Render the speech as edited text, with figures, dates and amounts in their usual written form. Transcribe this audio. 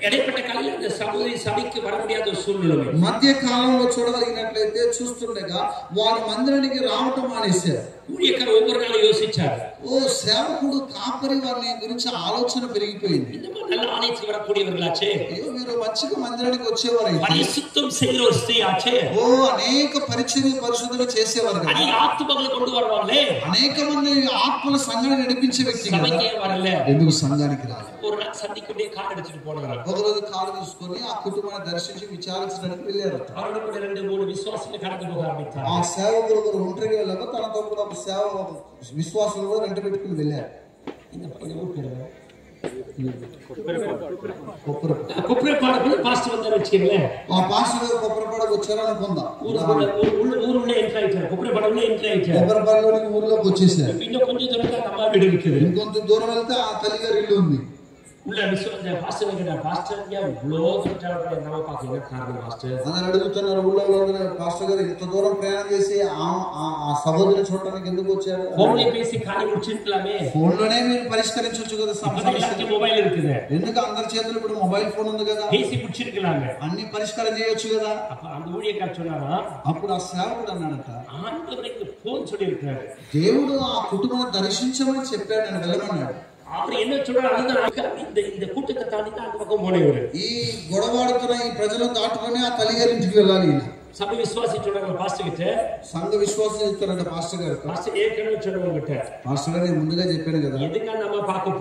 ఇடைப்பட்ட కాలంలో இந்த సహోదరి సభకి వర முடியாத సూழ்நிலை మధ్య కాలంలో చూడగలిగినట్లయితే చూస్తుండగా వారు మందిరానికి రావటం మానేశారు. ఊరియకరు ఒவ்வொரு நாளும் யோசிச்சார். సేవకుడు కాపరి వారిని గురించి ఆలోచన పెరిగిపోయింది. நல்ல ஆலயத்துக்கு வரக்கூடியவர்களாச்சே, అయ్యో వీరు మంచిగా మందిరానికి వచ్చేవారు, పరిశుద్ధం செய்கிற ஒரு ஸ்திரீ ஆச்சே, అనేక పరిచర్య పరిశుద్ధులు చేసేవారు కదా, అనేక ఆత్మలను கொண்டு வருவாங்களே, అనేక మంది ఆత్మల సంఘాన్ని నడిపించే వ్యక్తి కదా, సభకే வரல, ఎందుకు సంఘానికి రాలేదు? ஒரு நாள் சந்திக்கவே கார் எடுத்துட்டு போனாరు. ఒకరోజు కారు తీసుకొని ఆ కుటుంబాన్ని దర్శించి విచారించడానికి వెళ్ళారు. அவரோட 2-3 விசுவாசிகள் கடந்து போக ஆரம்பித்தார். ఆ సేవకులు ఒంటరిగా వెళ్ళక తనతో కూడా విశ్వాసులు కూడా వెంట పెట్టుకుని వెళ్ళారు. కొప్పరపాడు పాస్టర్ వందరు వచ్చేలే, ఆ పాస్టర్ కొప్పరపాడు వచ్చారు అనుకుందాం. ఊరులో ఎంటర్ అయ్యారు, కొప్పరపాడులో ఎంటర్ అయ్యారు, కొప్పరపాడులోని ఊర్లోకి వచ్చేసారు. ఇంకా కొంచెం దూరం అమ్మ వీడు இருக்குது, ఇంకొంత దూరం వెళ్తే ఆ తల్లిగారి ఇల్లు ఉంది. உள்ள விசுவாச பாஸ்டர் கேட்டா, பாஸ்டர் ஐயா இவ்வளோ சுற்றாட நம்ம பார்க்க காரணம் பாஸ்டர் అని అడుగుతున్నారు. ఊళ్ళో పాస్టర్ గారు ఇంత దూరం ప్రయాణం చేసి ఆ సహోదరుని చూడటానికి ఎందుకు వచ్చారు? ఫోన్లో பேசி காரியம் முடிச்சிருக்கலாமே, ఫోన్లోనే మీరు పరిష్కరించవచ్చు కదా సమస్య. మొబైల్ இருக்குது, ఎందుకు అందరి చేతులు ఇప్పుడు మొబైల్ ఫోన్ ఉంది కదా, பேசி முடிச்சிருக்கலாமே, అన్ని పరిష్కారం చేయొచ్చు కదా. அந்த ஊழியக்கார சொன்னாரா, అప్పుడు ఆ సేవకుడు అన్నాడట, ஆண்டவருக்கு ఫోన్ சொல்லி இருக்கிறாரு, దేవుడు ఆ కుటుంబాన్ని దర్శించమని చెప్పాడు, నేను వెళ్ళమన్నాడు. அவர் என்ன சொல்றாரு, இந்த கூட்டத்தை தாண்டி தான் அந்த பக்கம் போனவர், ఈ గొడవాడుతున్న ఈ ప్రజలను దాటుకొని ఆ తల్లిగారి ఇంటికి వెళ్ళాలి. சபை விசுவாசி சொல்றாங்க பாஸ்டர் கிட்ட, సంఘ విశ్వాసం చెప్తారంట పాస్టర్ గారు. பாஸ்டர் ஏற்கனவே சொல்றவங்க கிட்ட, పాస్టర్ గారు నేను ముందుగా చెప్పాను కదా, எதுக்காக நம்ம பார்க்க